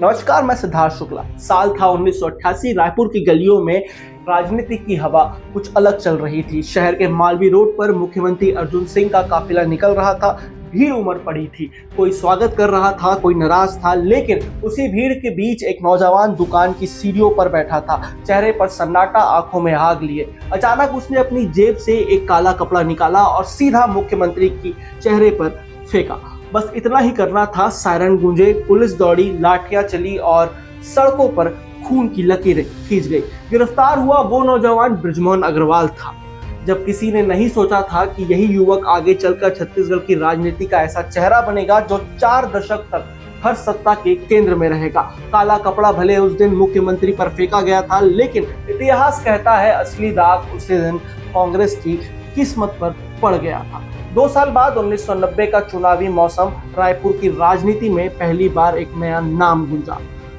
नमस्कार, मैं सिद्धार्थ शुक्ला। साल था 1988। रायपुर की गलियों में राजनीति की हवा कुछ अलग चल रही थी। शहर के मालवी रोड पर मुख्यमंत्री अर्जुन सिंह का काफिला निकल रहा था। भीड़ उमड़ पड़ी थी, कोई स्वागत कर रहा था, कोई नाराज था, लेकिन उसी भीड़ के बीच एक नौजवान दुकान की सीढ़ियों पर बैठा था, चेहरे पर सन्नाटा, आंखों में आग लिए। अचानक उसने अपनी जेब से एक काला कपड़ा निकाला और सीधा मुख्यमंत्री की चेहरे पर फेंका। बस इतना ही करना था। सायरन गूंजे, पुलिस दौड़ी, लाठियां चली और सड़कों पर खून की लकीरें खींच गई। गिरफ्तार हुआ वो नौजवान बृजमोहन अग्रवाल था। जब किसी ने नहीं सोचा था कि यही युवक आगे चलकर छत्तीसगढ़ की राजनीति का ऐसा चेहरा बनेगा जो 4 दशक तक हर सत्ता के केंद्र में रहेगा। काला कपड़ा भले उस दिन मुख्यमंत्री पर फेंका गया था, लेकिन इतिहास कहता है असली दाग उसी दिन कांग्रेस की किस्मत पर पड़ गया था। 2 साल बाद 1990 का चुनावी मौसम, रायपुर की राजनीति में पहली बार एक नया नाम गूंजा।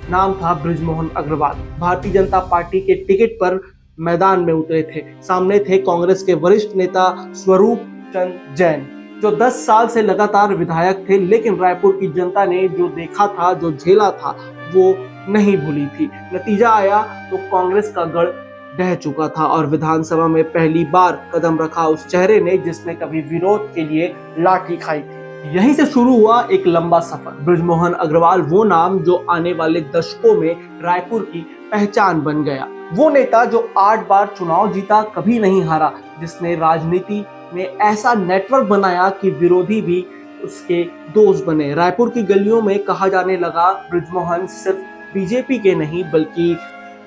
नाम था बृजमोहन अग्रवाल। भारतीय जनता पार्टी के टिकट पर मैदान में उतरे थे। सामने थे कांग्रेस के वरिष्ठ नेता स्वरूप चंद जैन, जो 10 साल से लगातार विधायक थे, लेकिन रायपुर की जनता ने जो देखा था, जो झेला था, वो नहीं भूली थी। नतीजा आया तो कांग्रेस का गढ़ ढह चुका था और विधानसभा में पहली बार कदम रखा उस चेहरे ने जिसने कभी विरोध के लिए लाठी खाई थी। यहीं से शुरू हुआ एक लंबा सफर। बृजमोहन अग्रवाल वो नाम जो आने वाले दशकों में रायपुर की पहचान बन गया। वो नेता जो 8 बार चुनाव जीता, कभी नहीं हारा, जिसने राजनीति में ऐसा नेटवर्क बनाया कि विरोधी भी उसके दोस्त बने। रायपुर की गलियों में कहा जाने लगा, बृजमोहन सिर्फ बीजेपी के नहीं बल्कि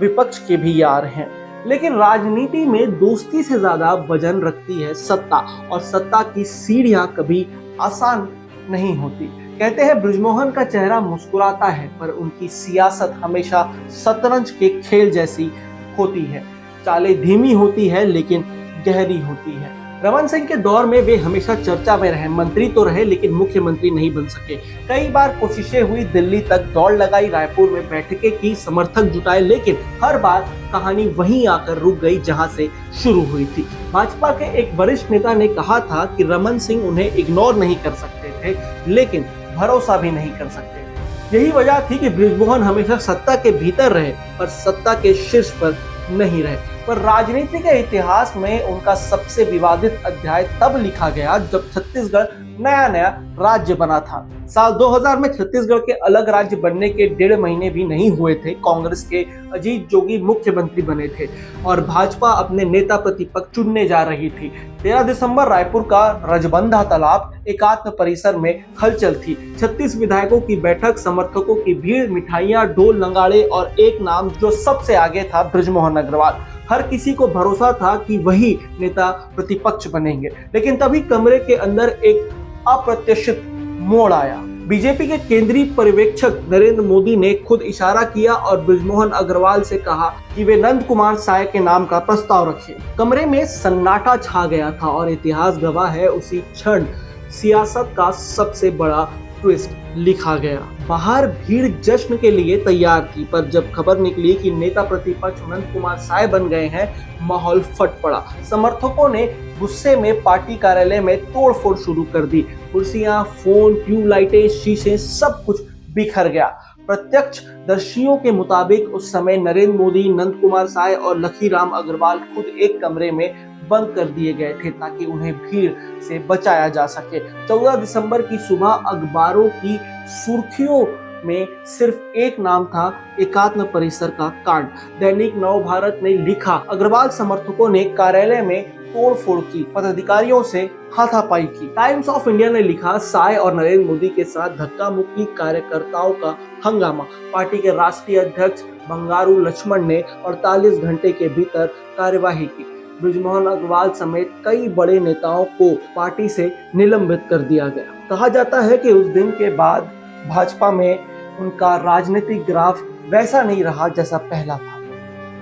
विपक्ष के भी यार हैं। लेकिन राजनीति में दोस्ती से ज्यादा वजन रखती है सत्ता, और सत्ता की सीढ़ियां कभी आसान नहीं होती। कहते हैं बृजमोहन का चेहरा मुस्कुराता है, पर उनकी सियासत हमेशा शतरंज के खेल जैसी होती है। चालें धीमी होती है लेकिन गहरी होती है। रमन सिंह के दौर में वे हमेशा चर्चा में रहे। मंत्री तो रहे लेकिन मुख्यमंत्री नहीं बन सके। कई बार कोशिशें हुई, दिल्ली तक दौड़ लगाई, रायपुर में बैठकें की, समर्थक जुटाए, लेकिन हर बार कहानी वहीं आकर रुक गई जहां से शुरू हुई थी। भाजपा के एक वरिष्ठ नेता ने कहा था कि रमन सिंह उन्हें इग्नोर नहीं कर सकते थे, लेकिन भरोसा भी नहीं कर सकते। यही वजह थी कि बृजमोहन हमेशा सत्ता के भीतर रहे पर सत्ता के शीर्ष पर नहीं रहे। पर राजनीति के इतिहास में उनका सबसे विवादित अध्याय तब लिखा गया जब छत्तीसगढ़ नया राज्य बना था। साल 2000 में छत्तीसगढ़ के अलग राज्य बनने के 1.5 महीने भी नहीं हुए थे। कांग्रेस के अजीत जोगी मुख्यमंत्री बने थे और भाजपा अपने नेता प्रतिपक्ष चुनने जा रही थी। 13 दिसंबर रायपुर का रजबंधा तालाब एकात्म परिसर में हलचल थी। 36 विधायकों की बैठक, समर्थकों की भीड़, मिठाइयां, ढोल नगाड़े और एक नाम जो सबसे आगे था, बृजमोहन अग्रवाल। हर किसी को भरोसा था कि वही नेता प्रतिपक्ष बनेंगे। लेकिन तभी कमरे के अंदर एक अप्रत्याशित मोड़ आया। बीजेपी के केंद्रीय पर्यवेक्षक नरेंद्र मोदी ने खुद इशारा किया और बृजमोहन अग्रवाल से कहा कि वे नंद कुमार साय के नाम का प्रस्ताव रखें। कमरे में सन्नाटा छा गया था और इतिहास गवाह है, उसी क्षण सियासत का सबसे बड़ा ट्विस्ट लिखा गया। बाहर भीड़ जश्न के लिए तैयार थी, पर जब खबर निकली कि नेता प्रतिपक्ष नंद कुमार साय बन गए हैं, माहौल फट पड़ा। समर्थकों ने गुस्से में पार्टी कार्यालय में तोड़फोड़ शुरू कर दी। कुर्सियां, फोन, ट्यूबलाइटें, शीशे, सब कुछ बिखर गया। प्रत्यक्षदर्शियों के मुताबिक उस समय नरेंद्र मोदी, नंद कुमार साय और लखीराम अग्रवाल खुद एक कमरे में बंद कर दिए गए थे ताकि उन्हें भीड़ से बचाया जा सके। 14 दिसंबर की सुबह अखबारों की सुर्खियों में सिर्फ एक नाम था, एकात्म परिसर का कांड। दैनिक नव भारत ने लिखा, अग्रवाल समर्थकों ने कार्यालय में तोड़फोड़ की, पदाधिकारियों से हाथापाई की। टाइम्स ऑफ इंडिया ने लिखा, साय और नरेंद्र मोदी के साथ धक्का मुक्की, कार्यकर्ताओं का हंगामा। पार्टी के राष्ट्रीय अध्यक्ष बंगारू लक्ष्मण ने 48 घंटे के भीतर कार्यवाही की। बृजमोहन अग्रवाल समेत कई बड़े नेताओं को पार्टी से निलंबित कर दिया गया। कहा जाता है कि उस दिन के बाद भाजपा में उनका राजनीतिक ग्राफ वैसा नहीं रहा जैसा पहला था।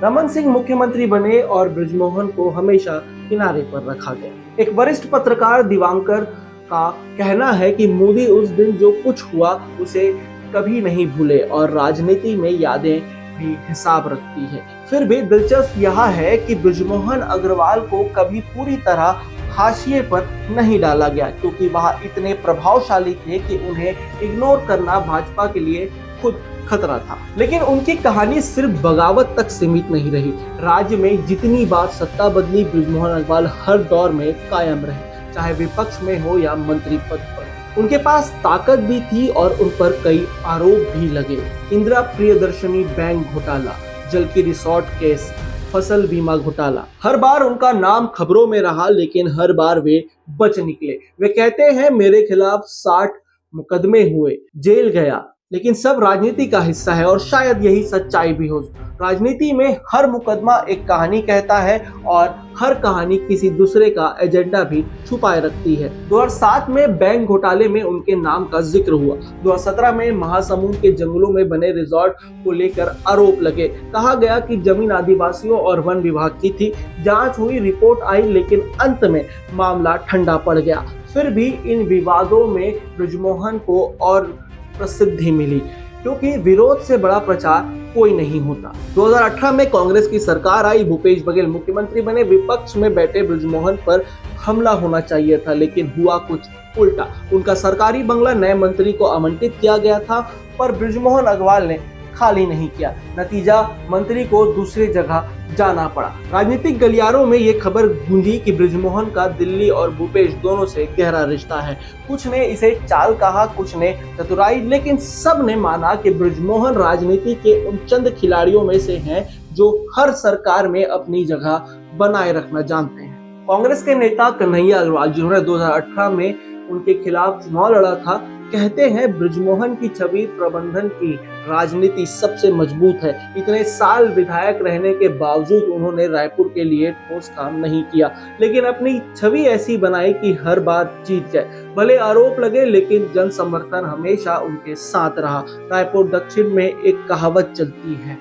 रमन सिंह मुख्यमंत्री बने और बृजमोहन को हमेशा किनारे पर रखा गया। एक वरिष्ठ पत्रकार दिवांकर का कहना है कि मोदी उस दिन जो कुछ हुआ उसे कभी नहीं भूले और राजनीति में यादें भी हिसाब रखती है। फिर भी दिलचस्प यह है कि बृजमोहन अग्रवाल को कभी पूरी तरह हाशिए पर नहीं डाला गया, क्योंकि वह इतने प्रभावशाली थे कि उन्हें इग्नोर करना भाजपा के लिए खुद खतरा था। लेकिन उनकी कहानी सिर्फ बगावत तक सीमित नहीं रही। राज्य में जितनी बार सत्ता बदली, बृजमोहन अग्रवाल हर दौर में कायम रहे, चाहे विपक्ष में हो या मंत्री पद पर। उनके पास ताकत भी थी और उन पर कई आरोप भी लगे। इंदिरा प्रियदर्शनी बैंक घोटाला, जल की रिसोर्ट केस, फसल बीमा घोटाला, हर बार उनका नाम खबरों में रहा, लेकिन हर बार वे बच निकले। वे कहते हैं मेरे खिलाफ 60 मुकदमे हुए, जेल गया, लेकिन सब राजनीति का हिस्सा है और शायद यही सच्चाई भी हो। राजनीति में हर मुकदमा एक कहानी कहता है और हर कहानी किसी दूसरे का एजेंडा भी छुपाए रखती है। 2007 में बैंक घोटाले में उनके नाम का जिक्र हुआ। 2017 में महासमुंद के जंगलों में बने रिजॉर्ट को लेकर आरोप लगे। कहा गया कि जमीन आदिवासियों और वन विभाग की थी। जांच हुई, रिपोर्ट आई, लेकिन अंत में मामला ठंडा पड़ गया। फिर भी इन विवादों में बृजमोहन को और प्रसिद्धि मिली, क्योंकि विरोध से बड़ा प्रचार कोई नहीं होता। 2018 में कांग्रेस की सरकार आई, भूपेश बघेल मुख्यमंत्री बने। विपक्ष में बैठे बृजमोहन पर हमला होना चाहिए था, लेकिन हुआ कुछ उल्टा। उनका सरकारी बंगला नए मंत्री को आवंटित किया गया था, पर बृजमोहन अग्रवाल ने खाली नहीं किया। नतीजा, मंत्री को दूसरी जगह जाना पड़ा। राजनीतिक गलियारों में ये खबर गूंजी कि बृजमोहन का दिल्ली और भूपेश दोनों से गहरा रिश्ता है। कुछ ने इसे चाल कहा, कुछ ने चतुराई, लेकिन सब ने माना कि बृजमोहन राजनीति के उन चंद खिलाड़ियों में से हैं जो हर सरकार में अपनी जगह बनाए रखना जानते हैं। कांग्रेस के नेता कन्हैया अग्रवाल, जिन्होंने 2018 में उनके खिलाफ चुनाव लड़ा था, कहते हैं बृजमोहन की छवि प्रबंधन की राजनीति सबसे मजबूत है। इतने साल विधायक रहने के बावजूद उन्होंने रायपुर के लिए ठोस काम नहीं किया, लेकिन अपनी छवि ऐसी बनाई कि हर बार जीत गए। भले आरोप लगे, लेकिन जन समर्थन हमेशा उनके साथ रहा। रायपुर दक्षिण में एक कहावत चलती है,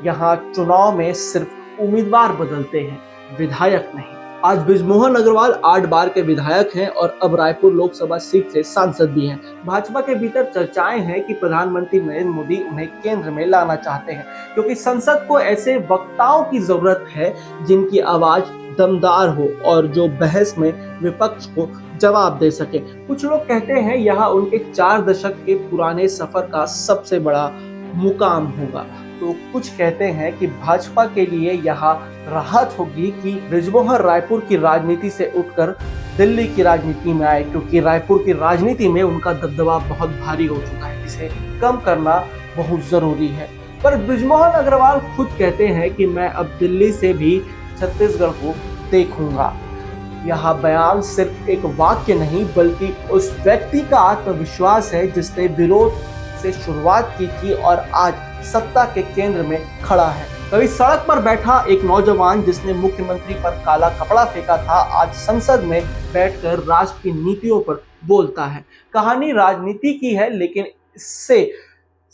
यहाँ चुनाव में सिर्फ उम्मीदवार बदलते हैं, विधायक नहीं। आज बृजमोहन अग्रवाल 8 बार के विधायक हैं और अब रायपुर लोकसभा सीट से सांसद भी हैं। भाजपा के भीतर चर्चाएं हैं कि प्रधानमंत्री नरेंद्र मोदी उन्हें केंद्र में लाना चाहते हैं, क्योंकि संसद को ऐसे वक्ताओं की जरूरत है जिनकी आवाज दमदार हो और जो बहस में विपक्ष को जवाब दे सके। कुछ लोग कहते हैं यह उनके 4 दशक के पुराने सफर का सबसे बड़ा मुकाम होगा, तो कुछ कहते हैं कि भाजपा के लिए यह राहत होगी कि बृजमोहन रायपुर की राजनीति से उठकर दिल्ली की राजनीति में आए, क्योंकि रायपुर की राजनीति में उनका दबदबा बहुत भारी हो चुका है, जिसे कम करना बहुत जरूरी है। पर बृजमोहन अग्रवाल खुद कहते हैं कि मैं अब दिल्ली से भी छत्तीसगढ़ को देखूंगा। यह बयान सिर्फ एक वाक्य नहीं, बल्कि उस व्यक्ति का आत्मविश्वास है जिसने विरोध से शुरुआत की थी और आज सत्ता के केंद्र में खड़ा है। कभी सड़क पर बैठा एक नौजवान जिसने मुख्यमंत्री पर काला कपड़ा फेंका था, आज संसद में बैठकर राष्ट्र की नीतियों पर बोलता है। कहानी राजनीति की है, लेकिन इससे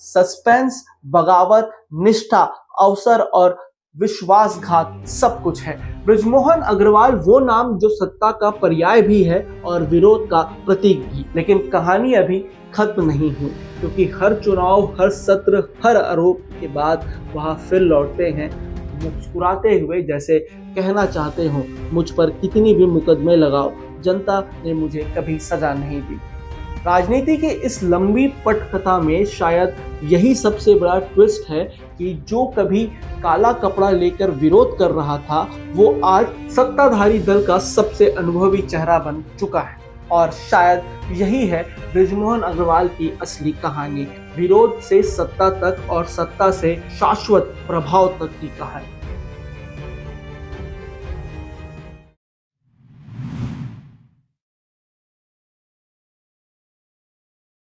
सस्पेंस, बगावत, निष्ठा, अवसर और विश्वासघात सब कुछ है। बृजमोहन अग्रवाल वो नाम जो सत्ता का पर्याय भी है और विरोध का प्रतीक भी, लेकिन कहानी अभी खत्म नहीं हुई, क्योंकि हर चुनाव, हर सत्र, हर आरोप के बाद वह फिर लौटते हैं मुस्कुराते हुए, जैसे कहना चाहते हो मुझ पर कितनी भी मुकदमे लगाओ, जनता ने मुझे कभी सजा नहीं दी। राजनीति की इस लंबी पटकथा में शायद यही सबसे बड़ा ट्विस्ट है कि जो कभी काला कपड़ा लेकर विरोध कर रहा था, वो आज सत्ताधारी दल का सबसे अनुभवी चेहरा बन चुका है। और शायद यही है बृजमोहन अग्रवाल की असली कहानी, विरोध से सत्ता तक और सत्ता से शाश्वत प्रभाव तक की कहानी।